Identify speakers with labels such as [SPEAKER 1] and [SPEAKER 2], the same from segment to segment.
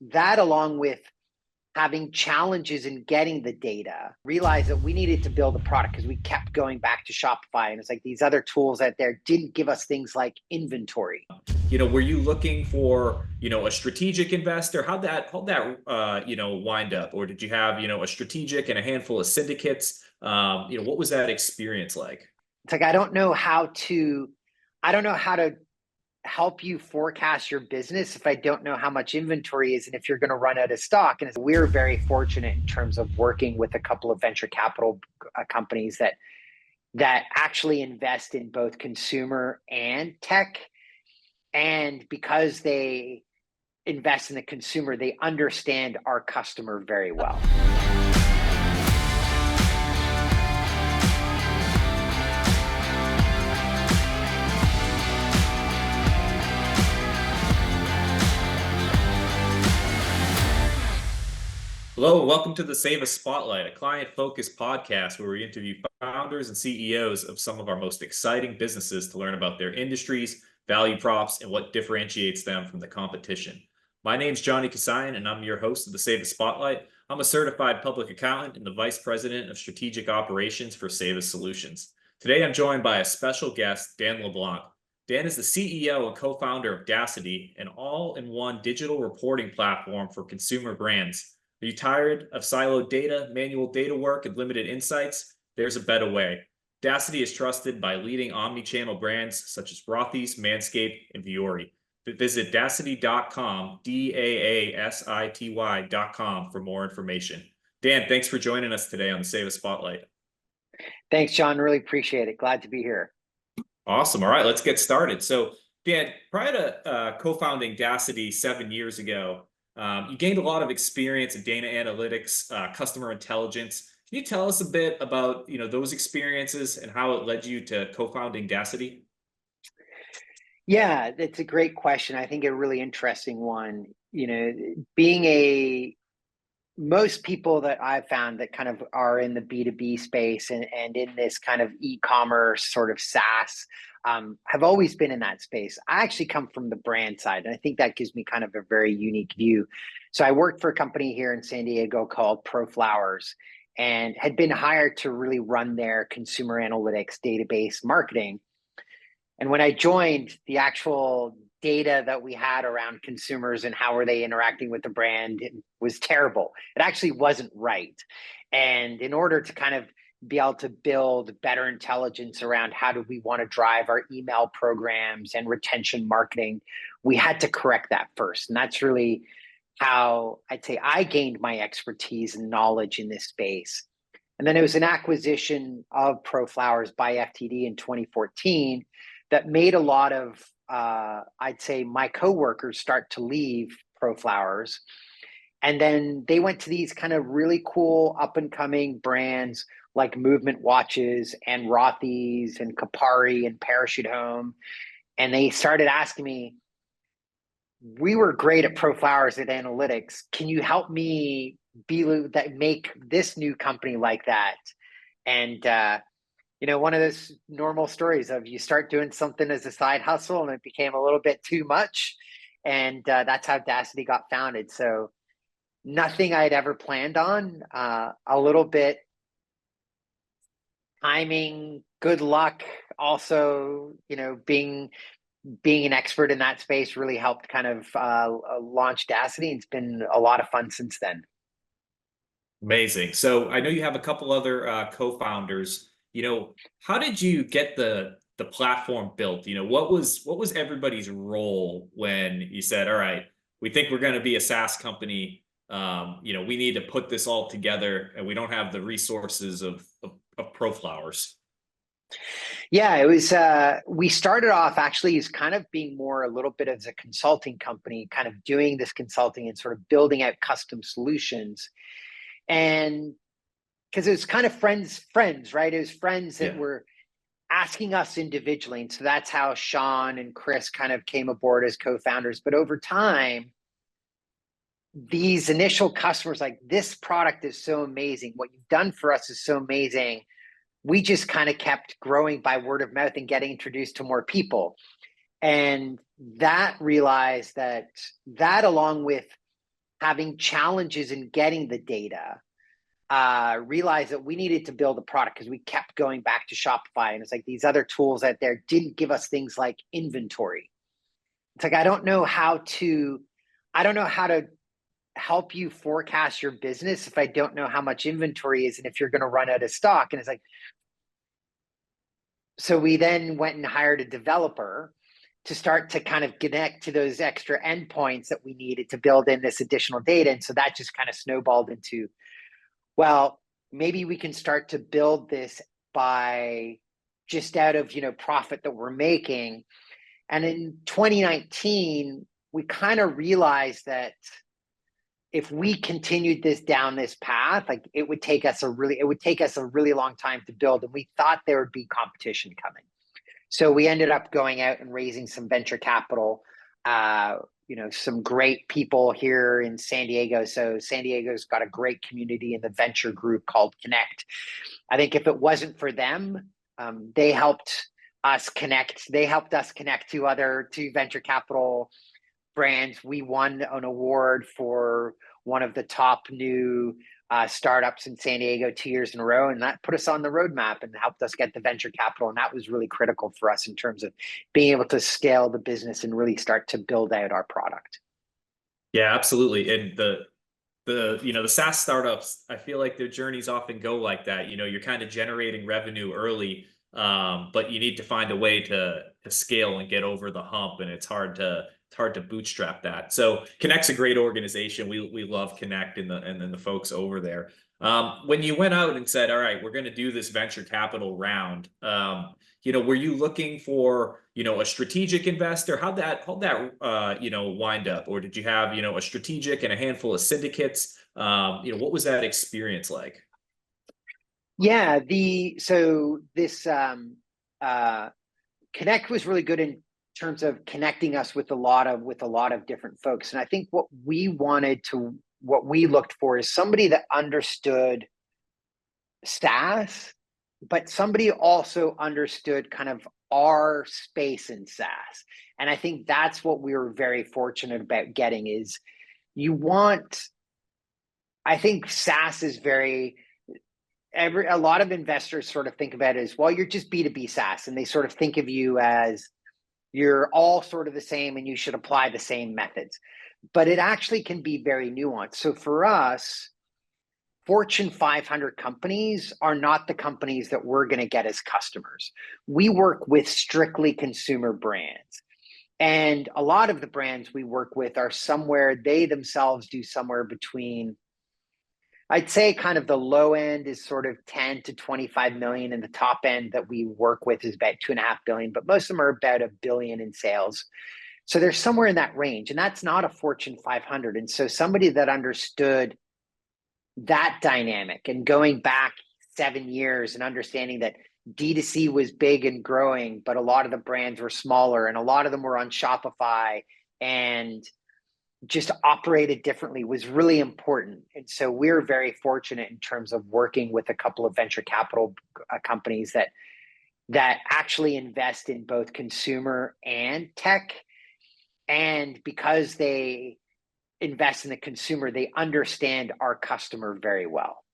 [SPEAKER 1] that along with having challenges in getting the data, realized that we needed to build a product because we kept going back to Shopify. And it's like these other tools out there didn't give us things like inventory.
[SPEAKER 2] Were you looking for, a strategic investor? How'd that wind up? Or did you have, a strategic and a handful of syndicates? What was that experience like?
[SPEAKER 1] It's like, I don't know how to help you forecast your business if I don't know how much inventory is and if you're going to run out of stock. And we're very fortunate in terms of working with a couple of venture capital companies that actually invest in both consumer and tech. And because they invest in the consumer, they understand our customer very well.
[SPEAKER 2] Hello, and welcome to the Sayva Spotlight, a client-focused podcast where we interview founders and CEOs of some of our most exciting businesses to learn about their industries, value props, and what differentiates them from the competition. My name's Johnny Kasayan, and I'm your host of the Sayva Spotlight. I'm a certified public accountant and the Vice President of Strategic Operations for Sayva Solutions. Today, I'm joined by a special guest, Dan LeBlanc. Dan is the CEO and co-founder of Daasity, an all-in-one digital reporting platform for consumer brands. Are you tired of siloed data, manual data work, and limited insights? There's a better way. Daasity is trusted by leading omni-channel brands such as Rothy's, Manscaped, and Vuori. Visit Daasity.com, Daasity.com for more information. Dan, thanks for joining us today on the Sayva Spotlight.
[SPEAKER 1] Thanks, John. Really appreciate it. Glad to be here.
[SPEAKER 2] Awesome. All right, let's get started. So, Dan, prior to co-founding Daasity 7 years ago, you gained a lot of experience in data analytics, customer intelligence. Can you tell us a bit about those experiences and how it led you to co-founding Daasity?
[SPEAKER 1] Yeah, that's a great question. I think a really interesting one. Most people that I've found that kind of are in the B2B space and in this kind of e-commerce sort of SaaS have always been in that space. I actually come from the brand side, and I think that gives me kind of a very unique view. So I worked for a company here in San Diego called ProFlowers and had been hired to really run their consumer analytics database marketing. And when I joined, the actual data that we had around consumers and how were they interacting with the brand was terrible. It actually wasn't right. And in order to kind of be able to build better intelligence around how do we want to drive our email programs and retention marketing, we had to correct that first. And that's really how I'd say I gained my expertise and knowledge in this space. And then it was an acquisition of ProFlowers by FTD in 2014 that made a lot of, I'd say, my coworkers start to leave ProFlowers. And then they went to these kind of really cool up and coming brands like Movement Watches and Rothy's and Kapari and Parachute Home. And they started asking me, we were great at ProFlowers at analytics. Can you help me make this new company like that? And, one of those normal stories of you start doing something as a side hustle and it became a little bit too much. And that's how Daasity got founded. So nothing I'd ever planned on, a little bit timing, good luck. Also, being an expert in that space really helped kind of launch Daasity. It's been a lot of fun since then.
[SPEAKER 2] Amazing. So I know you have a couple other co-founders. How did you get the platform built? What was everybody's role when you said, all right, we think we're going to be a SaaS company. We need to put this all together and we don't have the resources of ProFlowers.
[SPEAKER 1] Yeah, it was, we started off actually as kind of being more a little bit as a consulting company, kind of doing this consulting and sort of building out custom solutions. And because it was kind of friends, right? It was friends that were asking us individually. And so that's how Sean and Chris kind of came aboard as co-founders. But over time, these initial customers, like, this product is so amazing. What you've done for us is so amazing. We just kind of kept growing by word of mouth and getting introduced to more people. And that realized that along with having challenges in getting the data, realized that we needed to build a product because we kept going back to Shopify. And it's like these other tools out there didn't give us things like inventory. It's like, I don't know how to help you forecast your business if I don't know how much inventory is and if you're going to run out of stock. And it's like, so we then went and hired a developer to start to kind of connect to those extra endpoints that we needed to build in this additional data. And so that just kind of snowballed into, well, maybe we can start to build this by just out of, profit that we're making. And in 2019, we kind of realized that if we continued down this path, like it would take us a really long time to build. And we thought there would be competition coming. So we ended up going out and raising some venture capital, some great people here in San Diego. So San Diego's got a great community in the venture group called Connect. I think if it wasn't for them, they helped us connect. They helped us connect to venture capital brands. We won an award for one of the top new startups in San Diego 2 years in a row. And that put us on the roadmap and helped us get the venture capital. And that was really critical for us in terms of being able to scale the business and really start to build out our product.
[SPEAKER 2] Yeah, absolutely. And the SaaS startups, I feel like their journeys often go like that. You're kind of generating revenue early, but you need to find a way to scale and get over the hump. And it's hard to bootstrap that. So Connect's a great organization. We love Connect and the folks over there. When you went out and said, all right, we're going to do this venture capital round, were you looking for, a strategic investor? How'd that wind up? Or did you have, a strategic and a handful of syndicates? What was that experience like?
[SPEAKER 1] Yeah, this Connect was really good in terms of connecting us with a lot of different folks. And I think what we looked for is somebody that understood SaaS, but somebody also understood kind of our space in SaaS. And I think that's what we were very fortunate about getting is I think SaaS is a lot of investors sort of think about it as, well, you're just B2B SaaS. And they sort of think of you as you're all sort of the same and you should apply the same methods. But it actually can be very nuanced. So for us, Fortune 500 companies are not the companies that we're going to get as customers. We work with strictly consumer brands. And a lot of the brands we work with they themselves do somewhere between, I'd say kind of the low end is sort of 10 to 25 million, and the top end that we work with is about 2.5 billion, but most of them are about $1 billion in sales. So they're somewhere in that range, and that's not a Fortune 500. And so somebody that understood that dynamic and going back 7 years and understanding that D2C was big and growing, but a lot of the brands were smaller and a lot of them were on Shopify and just operated differently was really important. And so we're very fortunate in terms of working with a couple of venture capital companies that actually invest in both consumer and tech. And because they invest in the consumer, they understand our customer very well.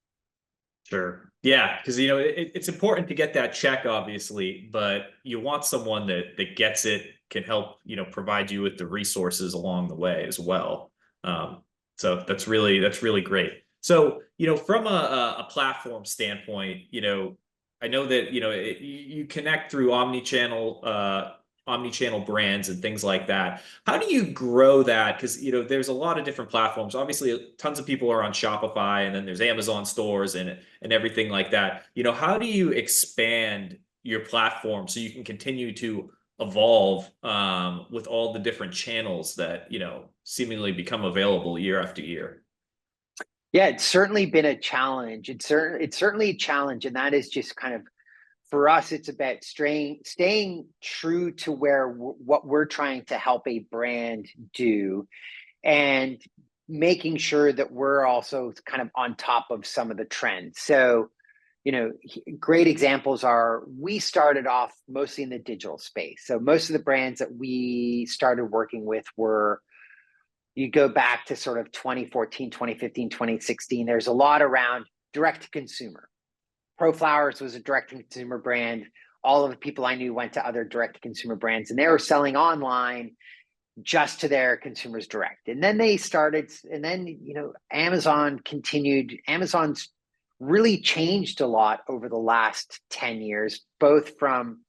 [SPEAKER 2] Sure. Yeah, because it's important to get that check, obviously, but you want someone that gets it, can help provide you with the resources along the way as well. So that's really great. So from a platform standpoint, I know that you connect through omni-channel brands and things like that. How do you grow that? Because there's a lot of different platforms. Obviously, tons of people are on Shopify, and then there's Amazon stores and everything like that. How do you expand your platform so you can continue to evolve with all the different channels that seemingly become available year after year?
[SPEAKER 1] Yeah, it's certainly been a challenge. It's certainly a challenge, and that is just kind of, for us, it's about staying true to what we're trying to help a brand do, and making sure that we're also kind of on top of some of the trends. So, great examples are, we started off mostly in the digital space. So most of the brands that we started working with were You go back to sort of 2014, 2015, 2016, there's a lot around direct to consumer. Pro Flowers was a direct to consumer brand. All of the people I knew went to other direct to consumer brands, and they were selling online just to their consumers direct. And then they started, and then, Amazon continued. Amazon's really changed a lot over the last 10 years, both from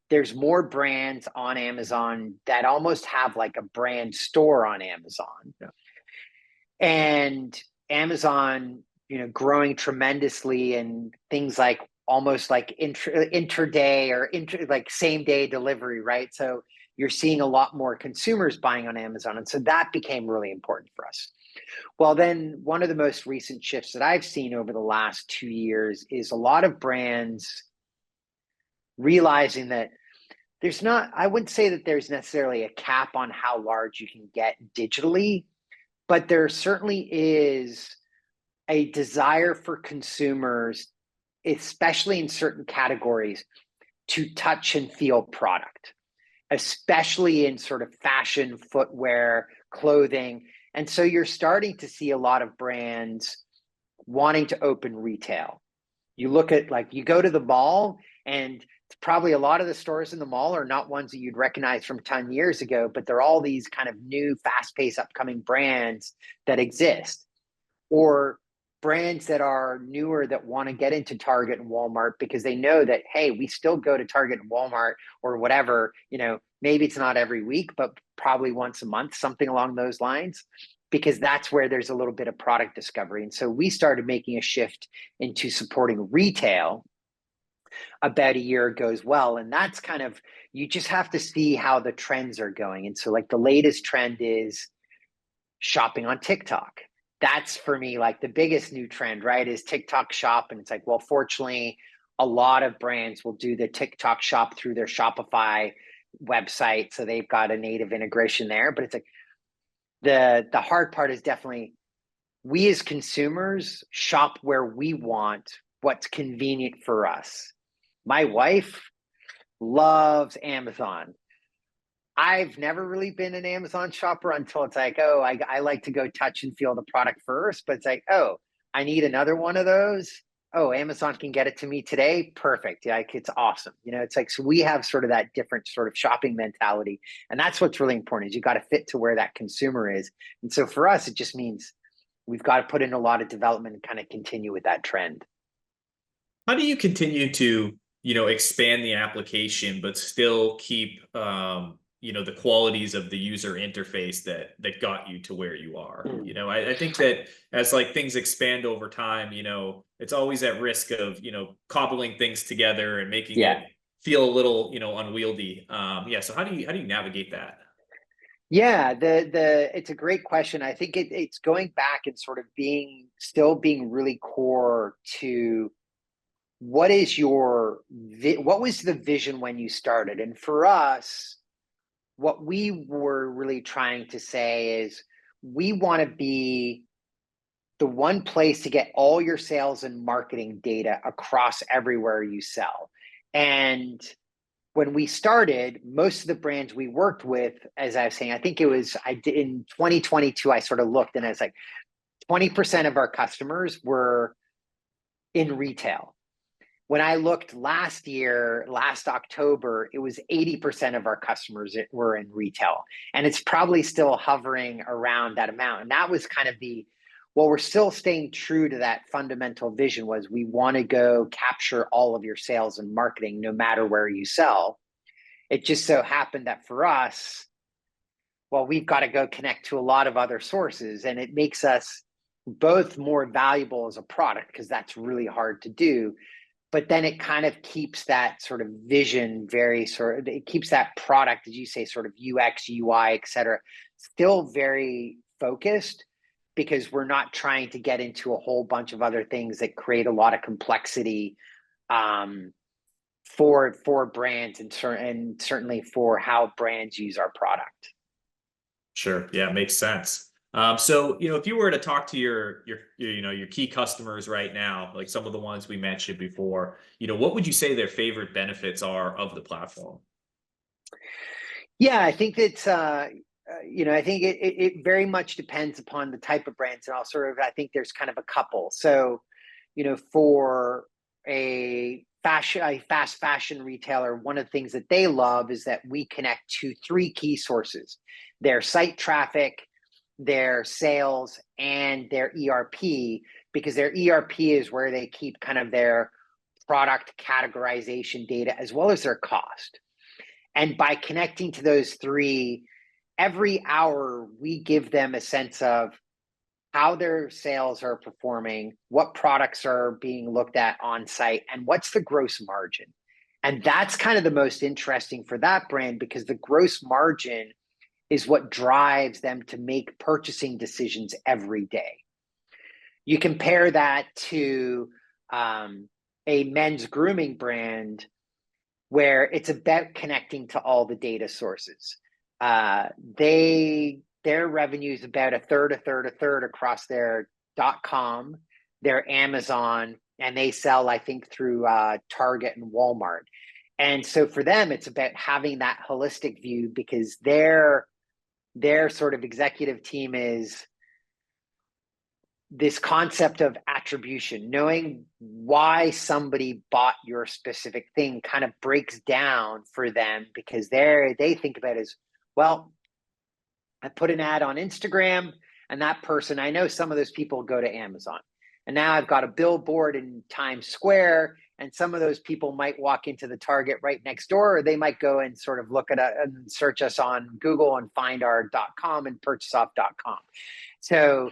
[SPEAKER 1] there's more brands on Amazon that almost have like a brand store on Amazon.
[SPEAKER 2] Yeah.
[SPEAKER 1] And Amazon, growing tremendously, and things like almost like intraday or like same day delivery, right? So you're seeing a lot more consumers buying on Amazon. And so that became really important for us. Well, then one of the most recent shifts that I've seen over the last 2 years is a lot of brands realizing that I wouldn't say that there's necessarily a cap on how large you can get digitally, but there certainly is a desire for consumers, especially in certain categories, to touch and feel product, especially in sort of fashion, footwear, clothing. And so you're starting to see a lot of brands wanting to open retail. You look at, like, you go to the mall, and probably a lot of the stores in the mall are not ones that you'd recognize from 10 years ago, but they're all these kind of new, fast-paced, upcoming brands that exist, or brands that are newer that want to get into Target and Walmart because they know that, hey, we still go to Target and Walmart or whatever, maybe it's not every week, but probably once a month, something along those lines, because that's where there's a little bit of product discovery. And so we started making a shift into supporting retail about a year ago as well. And that's kind of, you just have to see how the trends are going. And so, like, the latest trend is shopping on TikTok. That's, for me, like the biggest new trend, right? Is TikTok shop. And it's like, well, fortunately, a lot of brands will do the TikTok shop through their Shopify website. So they've got a native integration there. But it's like, the hard part is definitely, we as consumers shop where we want, what's convenient for us. My wife loves Amazon. I've never really been an Amazon shopper until it's like, oh, I like to go touch and feel the product first. But it's like, oh, I need another one of those. Oh, Amazon can get it to me today. Perfect. Yeah, like, it's awesome. It's like, so we have sort of that different sort of shopping mentality. And that's what's really important, is you got to fit to where that consumer is. And so for us, it just means we've got to put in a lot of development and kind of continue with that trend.
[SPEAKER 2] How do you continue to, expand the application, but still keep, the qualities of the user interface that got you to where you are? I think that as like things expand over time, it's always at risk of, cobbling things together and making it feel a little, unwieldy. So how do you navigate that?
[SPEAKER 1] Yeah, it's a great question. I think it's going back and sort of still being really core to what was the vision when you started? And for us, what we were really trying to say is, we want to be the one place to get all your sales and marketing data across everywhere you sell. And when we started, most of the brands we worked with, as I was saying, I think in 2022, I sort of looked, and I was like, 20% of our customers were in retail. When I looked last October, it was 80% of our customers that were in retail. And it's probably still hovering around that amount. And that was kind of we're still staying true to that fundamental vision, was we want to go capture all of your sales and marketing no matter where you sell. It just so happened that for us, well, we've got to go connect to a lot of other sources, and it makes us both more valuable as a product, because that's really hard to do. But then it kind of keeps that sort of vision it keeps that product, as you say, sort of UX, UI, et cetera, still very focused, because we're not trying to get into a whole bunch of other things that create a lot of complexity for brands, and certainly for how brands use our product.
[SPEAKER 2] Sure. Yeah, makes sense. So, if you were to talk to your key customers right now, like some of the ones we mentioned before, what would you say their favorite benefits are of the platform?
[SPEAKER 1] Yeah, I think that's I think it very much depends upon the type of brands, and I think there's kind of a couple. So, for a fast fashion retailer, one of the things that they love is that we connect to three key sources: their site traffic, their sales, and their ERP, because their ERP is where they keep kind of their product categorization data as well as their cost. And by connecting to those three, every hour we give them a sense of how their sales are performing, what products are being looked at on site, and what's the gross margin. And that's kind of the most interesting for that brand, because the gross margin is what drives them to make purchasing decisions every day. You compare that to a men's grooming brand where it's about connecting to all the data sources. Their revenue is about a third across their .com, their Amazon, and they sell, I think, through Target and Walmart. And so for them, it's about having that holistic view, because their sort of executive team is this concept of attribution. Knowing why somebody bought your specific thing kind of breaks down for them, because they think about it as, well, I put an ad on Instagram, and that person, I know some of those people go to Amazon. And now I've got a billboard in Times Square, and some of those people might walk into the Target right next door, or they might go and sort of look at and search us on Google and find our .com and purchase off .com. So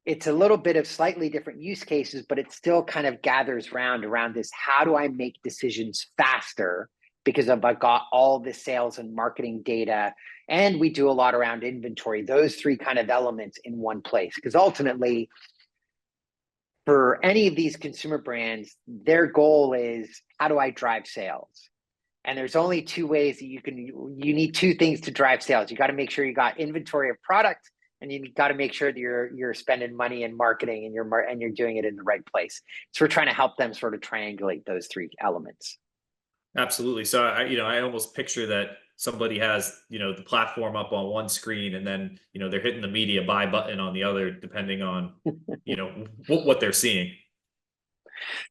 [SPEAKER 1] it's a little bit of slightly different use cases, but it still kind of gathers around this: how do I make decisions faster? Because I've got all the sales and marketing data, and we do a lot around inventory, those three kind of elements in one place. Because ultimately, for any of these consumer brands, their goal is, how do I drive sales? And there's only two ways that you need two things to drive sales. You got to make sure you got inventory of product, and you got to make sure that you're spending money in marketing, and you're doing it in the right place. So we're trying to help them sort of triangulate those three elements.
[SPEAKER 2] Absolutely. So I almost picture that somebody has, the platform up on one screen, and then, they're hitting the media buy button on the other, depending on, what they're seeing.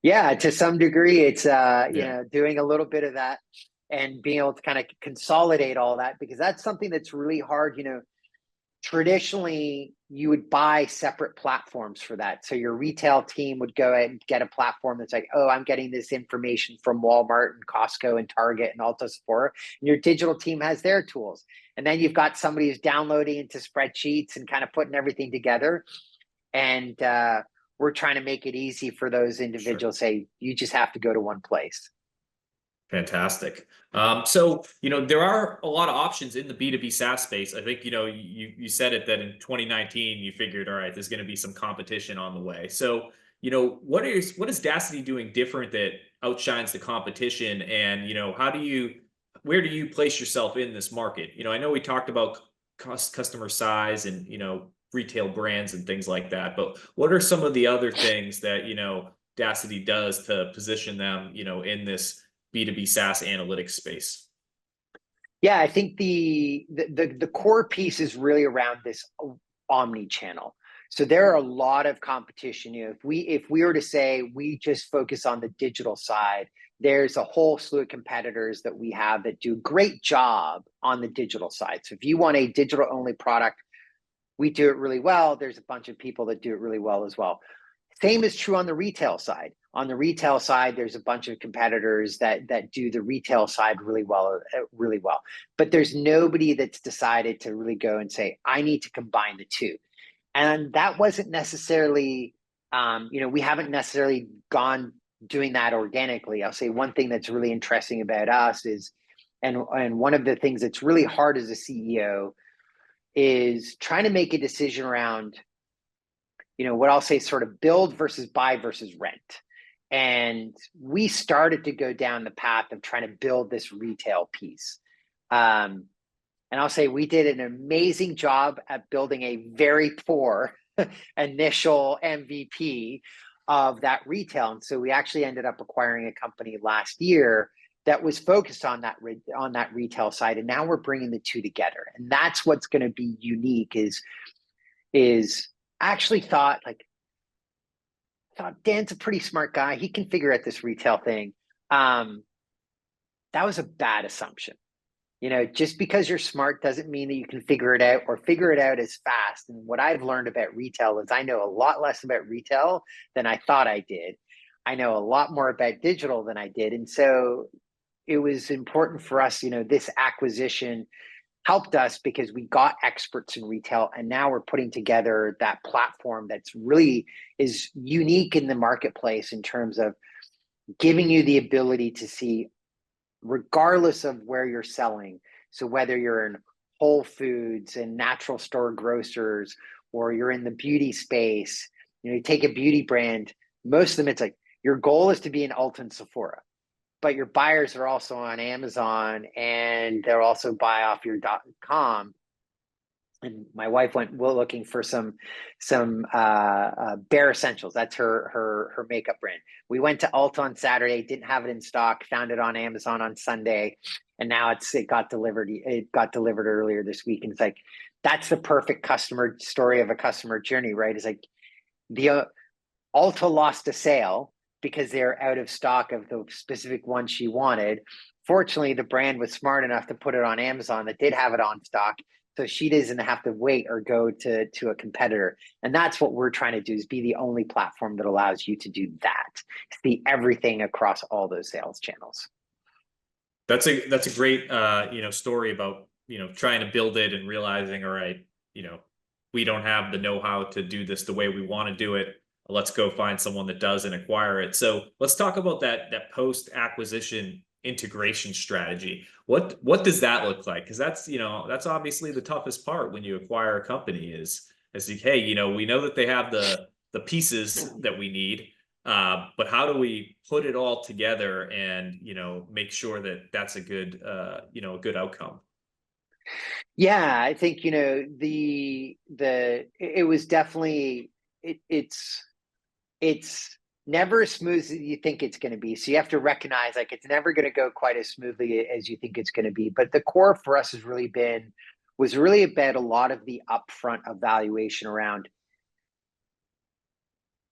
[SPEAKER 1] Yeah, to some degree, it's doing a little bit of that and being able to kind of consolidate all that, because that's something that's really hard. Traditionally, you would buy separate platforms for that. So your retail team would go and get a platform that's like, oh, I'm getting this information from Walmart and Costco and Target and Ulta Sephora. And your digital team has their tools. And then you've got somebody who's downloading into spreadsheets and kind of putting everything together. And we're trying to make it easy for those individuals. Sure. Say, you just have to go to one place.
[SPEAKER 2] Fantastic. So, there are a lot of options in the B2B SaaS space. I think, you said it, that in 2019, you figured, all right, there's going to be some competition on the way. So, what is Daasity doing different that outshines the competition? And, where do you place yourself in this market? I know we talked about customer size and, retail brands and things like that, but what are some of the other things that, Daasity does to position them, in this B2B SaaS analytics space?
[SPEAKER 1] Yeah, I think the core piece is really around this omni-channel. So there are a lot of competition. If we were to say we just focus on the digital side, there's a whole slew of competitors that we have that do a great job on the digital side. So if you want a digital only product, we do it really well. There's a bunch of people that do it really well as well. Same is true on the retail side. On the retail side, there's a bunch of competitors that do the retail side really well. But there's nobody that's decided to really go and say, I need to combine the two. And that wasn't necessarily, we haven't necessarily gone doing that organically. I'll say one thing that's really interesting about us is, and one of the things that's really hard as a CEO is trying to make a decision around, what I'll say sort of build versus buy versus rent. And we started to go down the path of trying to build this retail piece. And I'll say we did an amazing job at building a very poor initial MVP of that retail. And so we actually ended up acquiring a company last year that was focused on that retail side, and now we're bringing the two together. And that's what's going to be unique. Is I actually thought Dan's a pretty smart guy. He can figure out this retail thing. That was a bad assumption. Just because you're smart doesn't mean that you can figure it out or figure it out as fast. And what I've learned about retail is I know a lot less about retail than I thought I did. I know a lot more about digital than I did. And so it was important for us, this acquisition helped us because we got experts in retail, and now we're putting together that platform that's really is unique in the marketplace in terms of giving you the ability to see regardless of where you're selling. So whether you're in Whole Foods and natural store grocers, or you're in the beauty space, you take a beauty brand, most of them, it's like your goal is to be in Ulta and Sephora, but your buyers are also on Amazon and they'll also buy off your .com. And my wife went looking for some Bare Essentials. That's her makeup brand. We went to Ulta on Saturday, didn't have it in stock, found it on Amazon on Sunday, and now it got delivered. It got delivered earlier this week, and it's like that's the perfect customer story of a customer journey, right? It's like the Ulta lost a sale because they're out of stock of the specific one she wanted. Fortunately, the brand was smart enough to put it on Amazon that did have it on stock. So she doesn't have to wait or go to a competitor. And that's what we're trying to do, is be the only platform that allows you to do that. See everything across all those sales channels.
[SPEAKER 2] That's a great, story about, trying to build it and realizing, all right, we don't have the know-how to do this the way we want to do it. Let's go find someone that does and acquire it. So let's talk about that post-acquisition integration strategy. What does that look like? Because that's obviously the toughest part when you acquire a company is like, hey, we know that they have the pieces that we need, but how do we put it all together and make sure that that's a good good outcome?
[SPEAKER 1] Yeah, I think it was definitely it's never as smooth as you think it's going to be. So you have to recognize it's never going to go quite as smoothly as you think it's going to be. But the core for us was really about a lot of the upfront evaluation around,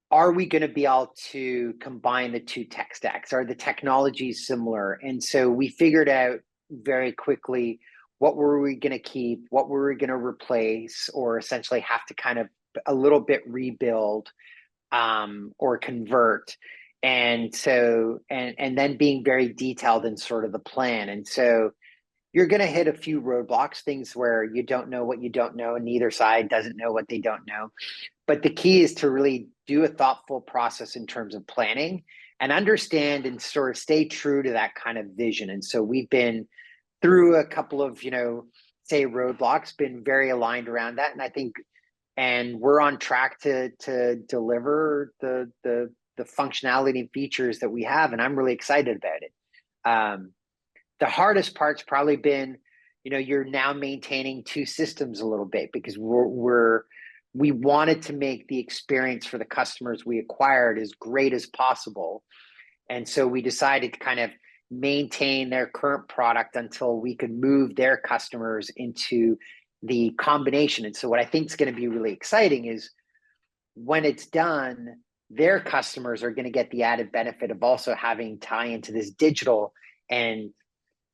[SPEAKER 1] are we going to be able to combine the two tech stacks? Are the technologies similar? And so we figured out very quickly, what were we going to keep? What were we going to replace, or essentially have to kind of a little bit rebuild or convert. And so, and then being very detailed in sort of the plan. And so you're going to hit a few roadblocks, things where you don't know what you don't know, and neither side doesn't know what they don't know. But the key is to really do a thoughtful process in terms of planning and understand and sort of stay true to that kind of vision. And so we've been through a couple of, say roadblocks, been very aligned around that. And I think, and we're on track to deliver the functionality and features that we have, and I'm really excited about it. The hardest part's probably been, you're now maintaining two systems a little bit, because we wanted to make the experience for the customers we acquired as great as possible, and so we decided to kind of maintain their current product until we could move their customers into the combination. And so what I think is going to be really exciting is when it's done, their customers are going to get the added benefit of also having tie into this digital and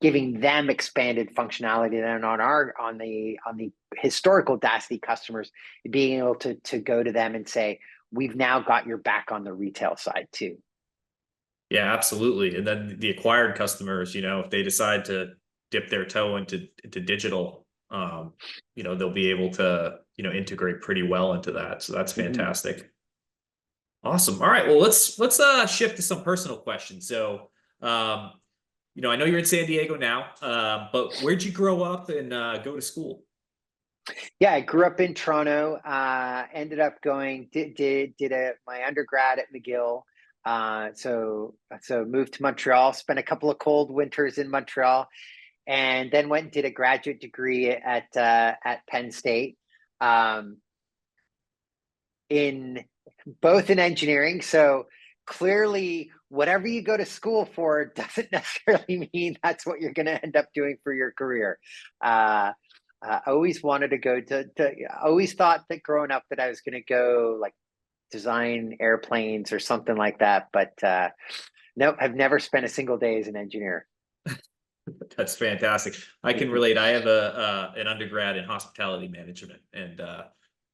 [SPEAKER 1] giving them expanded functionality. And on the historical Daasity customers, being able to go to them and say, we've now got your back on the retail side too.
[SPEAKER 2] Yeah, absolutely. And then the acquired customers, if they decide to dip their toe into digital, they'll be able to, integrate pretty well into that. So that's fantastic. Mm-hmm. Awesome. All right. Well, let's shift to some personal questions. So, I know you're in San Diego now, but where'd you grow up and go to school?
[SPEAKER 1] Yeah, I grew up in Toronto. Ended up going did my undergrad at McGill. So moved to Montreal. Spent a couple of cold winters in Montreal, and then went and did a graduate degree at Penn State, in both in engineering. So clearly whatever you go to school for doesn't necessarily mean that's what you're going to end up doing for your career. I always wanted to go always thought that growing up that I was going to go like design airplanes or something like that. But nope, I've never spent a single day as an engineer.
[SPEAKER 2] That's fantastic. I can relate. I have an undergrad in hospitality management, and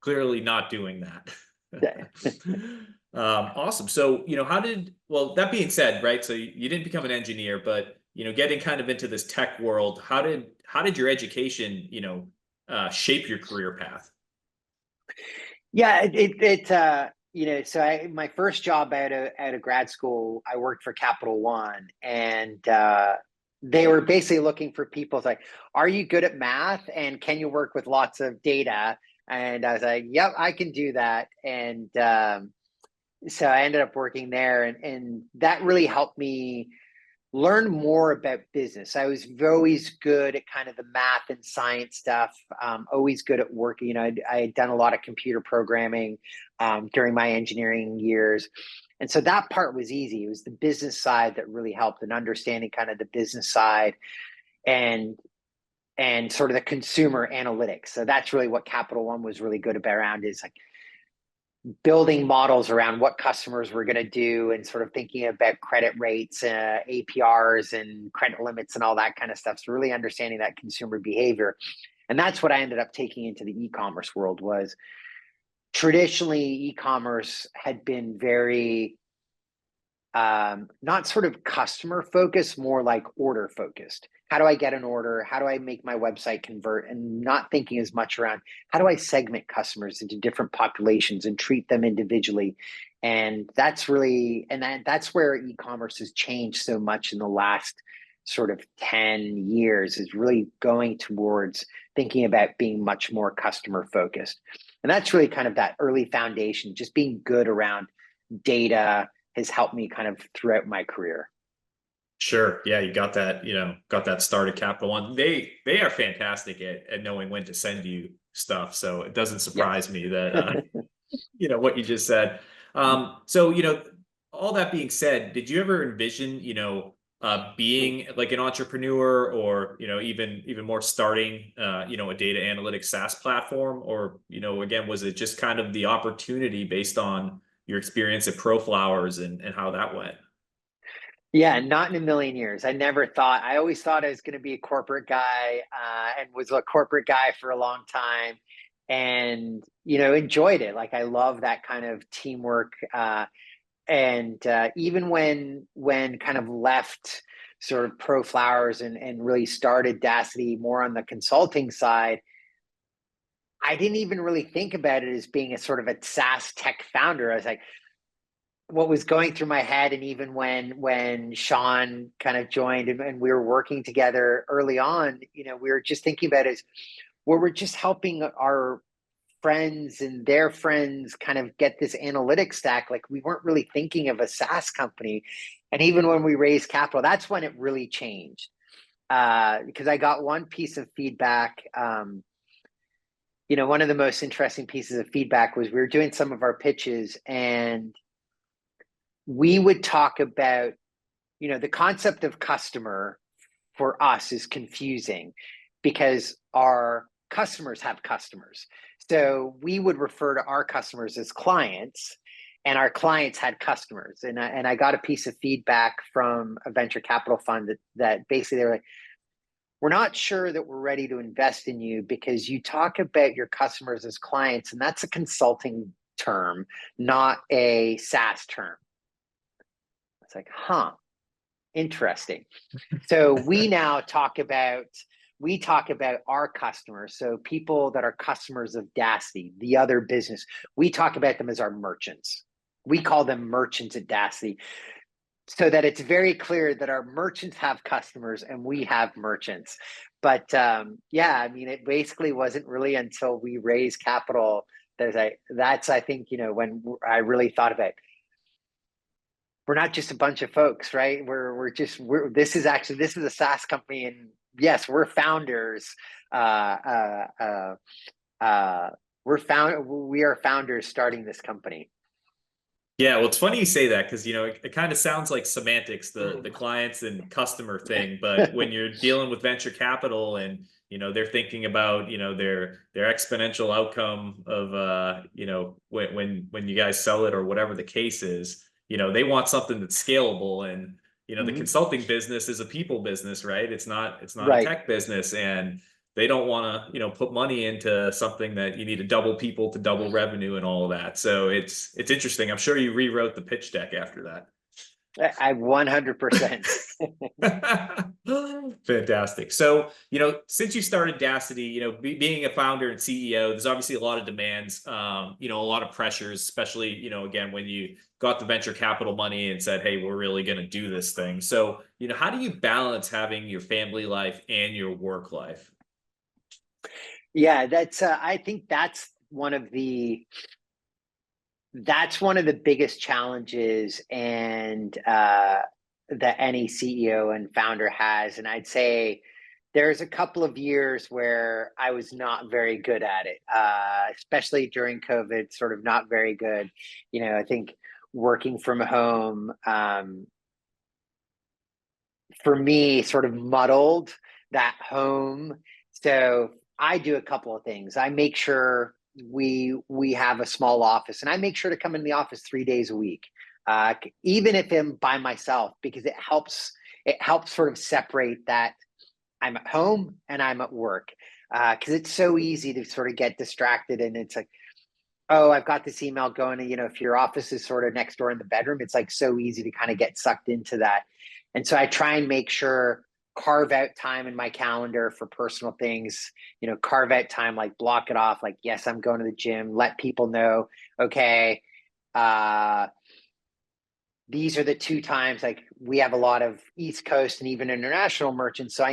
[SPEAKER 2] clearly not doing that. Awesome. So, well, that being said, right? So you didn't become an engineer, but, getting kind of into this tech world, how did your education, shape your career path?
[SPEAKER 1] Yeah, so my first job out of grad school, I worked for Capital One, and they were basically looking for people like, are you good at math and can you work with lots of data? And I was like, yep, I can do that. And so I ended up working there, and that really helped me learn more about business. I was always good at kind of the math and science stuff, always good at working. I had done a lot of computer programming during my engineering years. And so that part was easy. It was the business side that really helped, and understanding kind of the business side and sort of the consumer analytics. So that's really what Capital One was really good about around, is like building models around what customers were going to do, and sort of thinking about credit rates, APRs and credit limits and all that kind of stuff. So really understanding that consumer behavior. And that's what I ended up taking into the e-commerce world. Was traditionally e-commerce had been very not sort of customer focused, more like order focused. How do I get an order? How do I make my website convert? And not thinking as much around how do I segment customers into different populations and treat them individually. And that's really, that's where e-commerce has changed so much in the last sort of 10 years, is really going towards thinking about being much more customer focused. And that's really kind of that early foundation. Just being good around data has helped me kind of throughout my career.
[SPEAKER 2] Sure. Yeah, you got that start at Capital One. They are fantastic at knowing when to send you stuff. So it doesn't surprise me that what you just said. So, all that being said, did you ever envision, being like an entrepreneur, or, even more starting, a data analytics SaaS platform? Or, again, was it just kind of the opportunity based on your experience at ProFlowers and how that went?
[SPEAKER 1] Yeah, not in a million years. I always thought I was going to be a corporate guy, and was a corporate guy for a long time, and, enjoyed it. Like, I love that kind of teamwork. And even when kind of left sort of ProFlowers and really started Daasity more on the consulting side, I didn't even really think about it as being a sort of a SaaS tech founder. I was like, what was going through my head, and even when Sean kind of joined, and we were working together early on, we were just thinking about it as, well, we're just helping our friends and their friends kind of get this analytics stack. Like, we weren't really thinking of a SaaS company. And even when we raised capital, that's when it really changed. Because I got one piece of feedback. One of the most interesting pieces of feedback was we were doing some of our pitches, and we would talk about, the concept of customer for us is confusing because our customers have customers. So we would refer to our customers as clients, and our clients had customers. And I got a piece of feedback from a venture capital fund that basically they were like, we're not sure that we're ready to invest in you because you talk about your customers as clients, and that's a consulting term, not a SaaS term. It's like, interesting. So we now talk about our customers. So people that are customers of Daasity, the other business, we talk about them as our merchants. We call them merchants at Daasity, so that it's very clear that our merchants have customers and we have merchants. But it basically wasn't really until we raised capital that's I think, when I really thought about it. We're not just a bunch of folks, right? This is a SaaS company, and yes, we're founders. We are founders starting this company.
[SPEAKER 2] Yeah, well, it's funny you say that because it kind of sounds like semantics, the clients and customer thing. But when you're dealing with venture capital and they're thinking about their exponential outcome of when you guys sell it or whatever the case is, they want something that's scalable. And the
[SPEAKER 1] Mhm.
[SPEAKER 2] consulting business is a people business, right? It's not a
[SPEAKER 1] Right.
[SPEAKER 2] tech business, and they don't want to put money into something that you need to double people to double revenue and all of that. So it's interesting. I'm sure you rewrote the pitch deck after that.
[SPEAKER 1] I 100%.
[SPEAKER 2] Fantastic. So, since you started Daasity, being a founder and CEO, there's obviously a lot of demands, a lot of pressures, especially, again, when you got the venture capital money and said, hey, we're really going to do this thing. So, how do you balance having your family life and your work life?
[SPEAKER 1] Yeah, I think that's one of the biggest challenges and that any CEO and founder has. And I'd say there's a couple of years where I was not very good at it, especially during COVID, sort of not very good. I think working from home, for me, sort of muddled that home. So I do a couple of things. I make sure we have a small office, and I make sure to come in the office 3 days a week, even if I'm by myself, because it helps sort of separate that I'm at home and I'm at work, because it's so easy to sort of get distracted, and it's like, oh, I've got this email going. And, if your office is sort of next door in the bedroom, it's like so easy to kind of get sucked into that. And so I try and make sure, carve out time in my calendar for personal things, carve out time, like block it off. Like, yes, I'm going to the gym, let people know, okay, uh, these are the two times, like we have a lot of East Coast and even international merchants. So I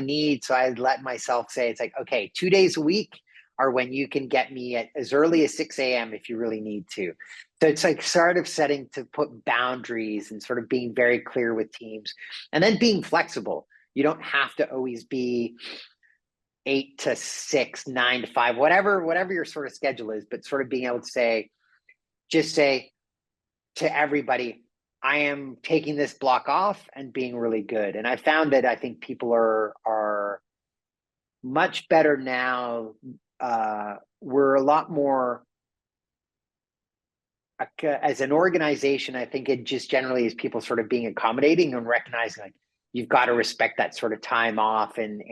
[SPEAKER 1] let myself say, it's like, okay, 2 days a week are when you can get me at as early as 6 a.m. if you really need to. So it's like sort of setting to put boundaries and sort of being very clear with teams, and then being flexible. You don't have to always be 8 to 6, 9 to 5, whatever your sort of schedule is, but sort of being able to just say to everybody, I am taking this block off and being really good. And I found that I think people are much better now. We're a lot more, as an organization, I think it just generally is people sort of being accommodating and recognizing, like, you've got to respect that sort of time off, and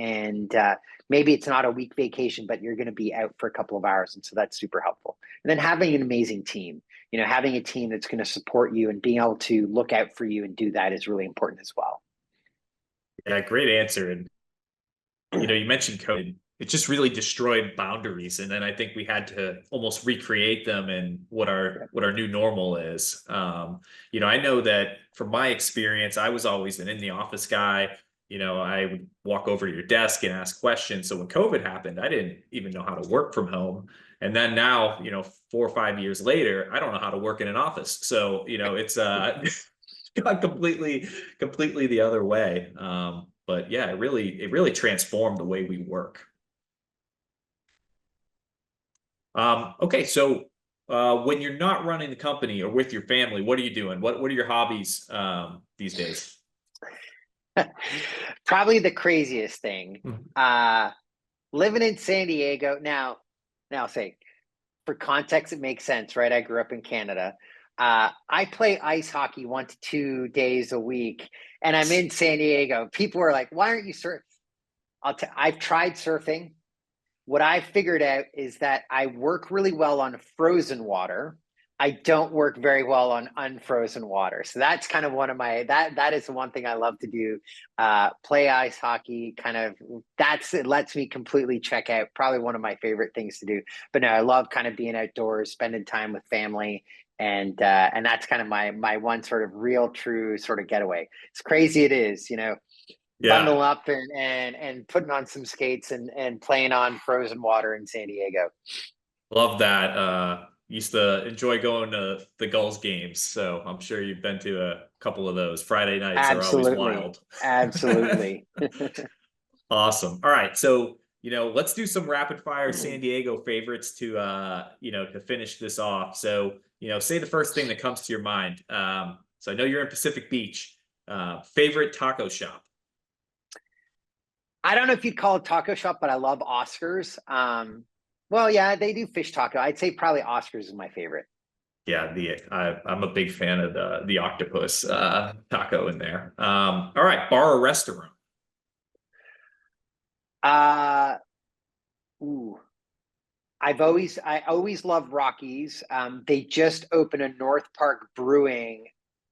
[SPEAKER 1] maybe it's not a week vacation, but you're going to be out for a couple of hours, and so that's super helpful. And then having an amazing team, having a team that's going to support you and being able to look out for you and do that is really important as well.
[SPEAKER 2] Yeah, great answer. And you mentioned COVID. It just really destroyed boundaries, and then I think we had to almost recreate them and what our new normal is. I know that from my experience, I was always an in the office guy. I would walk over to your desk and ask questions. So when COVID happened, I didn't even know how to work from home. And then now, 4 or 5 years later, I don't know how to work in an office. So it's gone completely the other way. But yeah, it really transformed the way we work. Okay, so when you're not running the company or with your family, what are you doing? What are your hobbies these days?
[SPEAKER 1] Probably the craziest thing.
[SPEAKER 2] Mhm.
[SPEAKER 1] Uh, Living in San Diego now. Now, say, for context, it makes sense, right? I grew up in Canada. I play ice hockey 1 to 2 days a week, and I'm in San Diego. People are like, "Why aren't you surf?" I've tried surfing. What I figured out is that I work really well on frozen water. I don't work very well on unfrozen water. So that's kind of one of my that is the one thing I love to do. Play ice hockey, kind of, it lets me completely check out. Probably one of my favorite things to do. But no, I love kind of being outdoors, spending time with family, and that's kind of my one sort of real true sort of getaway. It's crazy it is,
[SPEAKER 2] Yeah,
[SPEAKER 1] bundling up and putting on some skates and playing on frozen water in San Diego.
[SPEAKER 2] love that. Used to enjoy going to the Gulls games, so I'm sure you've been to a couple of those. Friday nights are always
[SPEAKER 1] Absolutely.
[SPEAKER 2] wild.
[SPEAKER 1] Absolutely.
[SPEAKER 2] Awesome. All right. So let's do some rapid fire San Diego favorites to finish this off. So, say the first thing that comes to your mind. So I know you're in Pacific Beach. Favorite taco shop?
[SPEAKER 1] I don't know if you'd call it taco shop, but I love Oscars. Well, yeah, they do fish taco. I'd say probably Oscars is my favorite.
[SPEAKER 2] Yeah, I'm a big fan of the octopus taco in there. All right, bar or restaurant?
[SPEAKER 1] Ooh, I always love Rockies. They just opened a North Park Brewing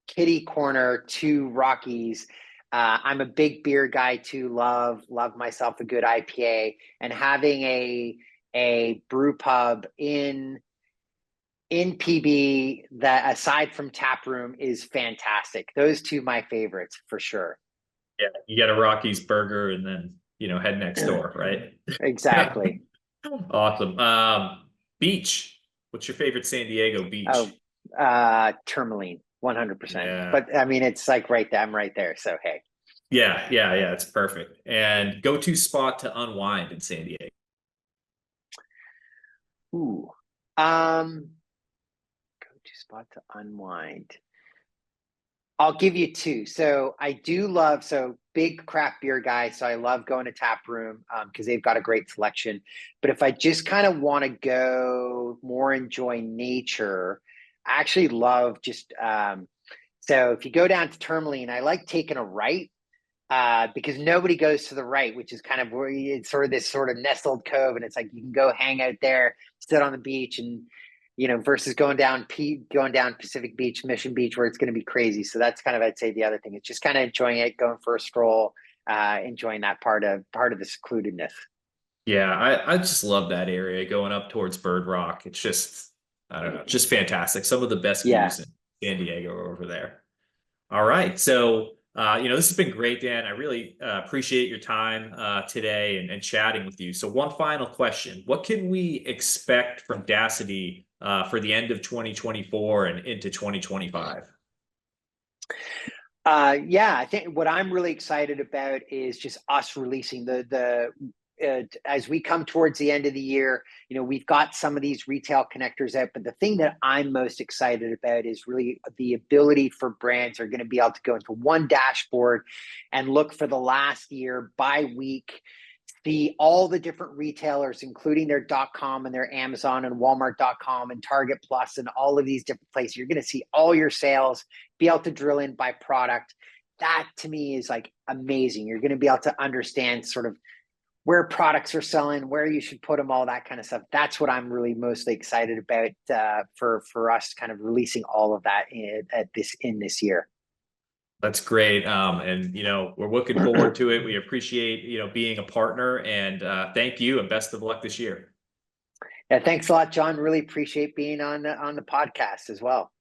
[SPEAKER 1] kitty corner to Rockies. I'm a big beer guy too. Love myself a good IPA, and having a brew pub in PB that aside from tap room is fantastic. Those two my favorites for sure.
[SPEAKER 2] Yeah, you get a Rocky's burger and then head next door, right?
[SPEAKER 1] Exactly.
[SPEAKER 2] Awesome. Beach. What's your favorite San Diego beach?
[SPEAKER 1] Oh, Tourmaline, 100%.
[SPEAKER 2] Yeah.
[SPEAKER 1] But I mean, it's like right there. I'm right there. So hey.
[SPEAKER 2] Yeah. It's perfect. And go-to spot to unwind in San Diego.
[SPEAKER 1] Ooh. Go-to spot to unwind. I'll give you two. So I do love, big craft beer guy. So I love going to Tap Room because they've got a great selection. But if I just kind of want to go more enjoy nature, I actually love just, so if you go down to Tourmaline, I like taking a right because nobody goes to the right, which is kind of where it's sort of this sort of nestled cove. And it's like, you can go hang out there, sit on the beach and, versus going down Pacific Beach, Mission Beach, where it's going to be crazy. So that's kind of, I'd say the other thing. It's just kind of enjoying it, going for a stroll, enjoying that part of the secludedness.
[SPEAKER 2] Yeah, I just love that area going up towards Bird Rock. It's just, I don't know, just fantastic. Some of the best views in San Diego are over there. All right. So, this has been great, Dan. I really appreciate your time today and chatting with you. So one final question. What can we expect from Daasity for the end of 2024 and into 2025?
[SPEAKER 1] I think what I'm really excited about is just us releasing as we come towards the end of the year, we've got some of these retail connectors out, but the thing that I'm most excited about is really the ability for brands are going to be able to go into one dashboard and look for the last year by week, see all the different retailers, including their .com and their Amazon and Walmart.com and Target Plus and all of these different places. You're going to see all your sales, be able to drill in by product. That to me is like amazing. You're going to be able to understand sort of where products are selling, where you should put them, all that kind of stuff. That's what I'm really mostly excited about for us kind of releasing all of that in this year.
[SPEAKER 2] That's great. And, we're looking forward to it. We appreciate, being a partner and thank you and best of luck this year.
[SPEAKER 1] Yeah, thanks a lot, John. Really appreciate being on the podcast as well.